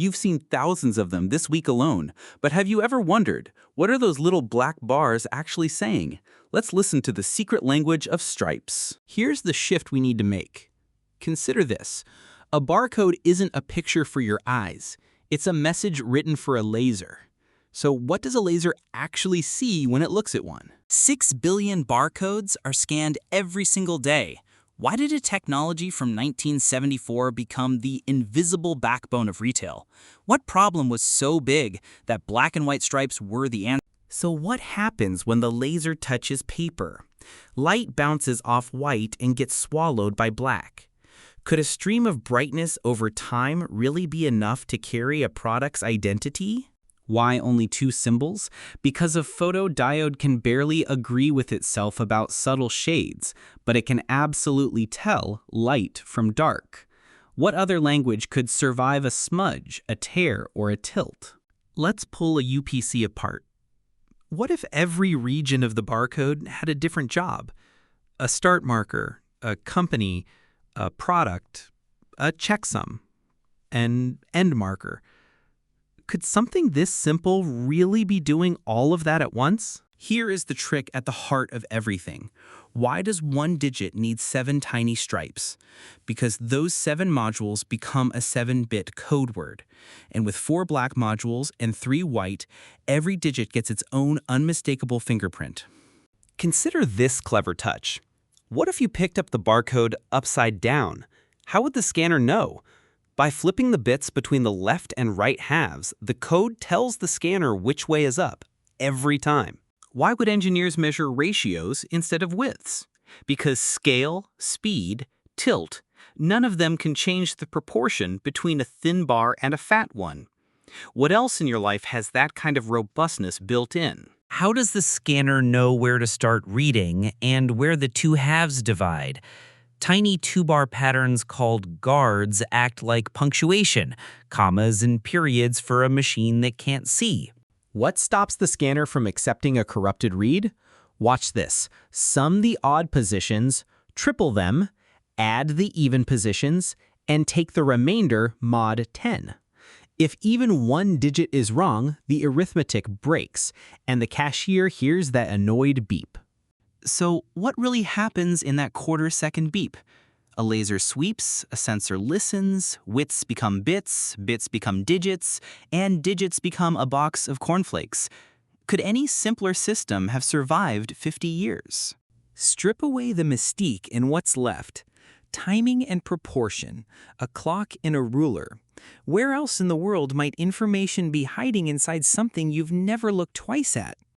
You've seen thousands of them this week alone, but have you ever wondered, what are those little black bars actually saying? Let's listen to the secret language of stripes. Here's the shift we need to make. Consider this. A barcode isn't a picture for your eyes. It's a message written for a laser. So what does a laser actually see when it looks at one? 6 billion barcodes are scanned every single day. Why did a technology from 1974 become the invisible backbone of retail? What problem was so big that black and white stripes were the answer? So what happens when the laser touches paper? Light bounces off white and gets swallowed by black. Could a stream of brightness over time really be enough to carry a product's identity? Why only 2 symbols? Because a photodiode can barely agree with itself about subtle shades, but it can absolutely tell light from dark. What other language could survive a smudge, a tear, or a tilt? Let's pull a UPC apart. What if every region of the barcode had a different job? A start marker, a company, a product, a checksum, an end marker. Could something this simple really be doing all of that at once? Here is the trick at the heart of everything. Why does one digit need 7 tiny stripes? Because those 7 modules become a 7-bit code word. And with 4 black modules and 3 white, every digit gets its own unmistakable fingerprint. Consider this clever touch. What if you picked up the barcode upside down? How would the scanner know? By flipping the bits between the left and right halves, the code tells the scanner which way is up, every time. Why would engineers measure ratios instead of widths? Because scale, speed, tilt, none of them can change the proportion between a thin bar and a fat one. What else in your life has that kind of robustness built in? How does the scanner know where to start reading and where the 2 halves divide? Tiny 2-bar patterns called guards act like punctuation, commas and periods for a machine that can't see. What stops the scanner from accepting a corrupted read? Watch this. Sum the odd positions, triple them, add the even positions, and take the remainder mod 10. If even one digit is wrong, the arithmetic breaks, and the cashier hears that annoyed beep. So what really happens in that quarter-second beep? A laser sweeps, a sensor listens, wits become bits, bits become digits, and digits become a box of cornflakes. Could any simpler system have survived 50 years? Strip away the mystique and what's left. Timing and proportion, a clock and a ruler. Where else in the world might information be hiding inside something you've never looked twice at?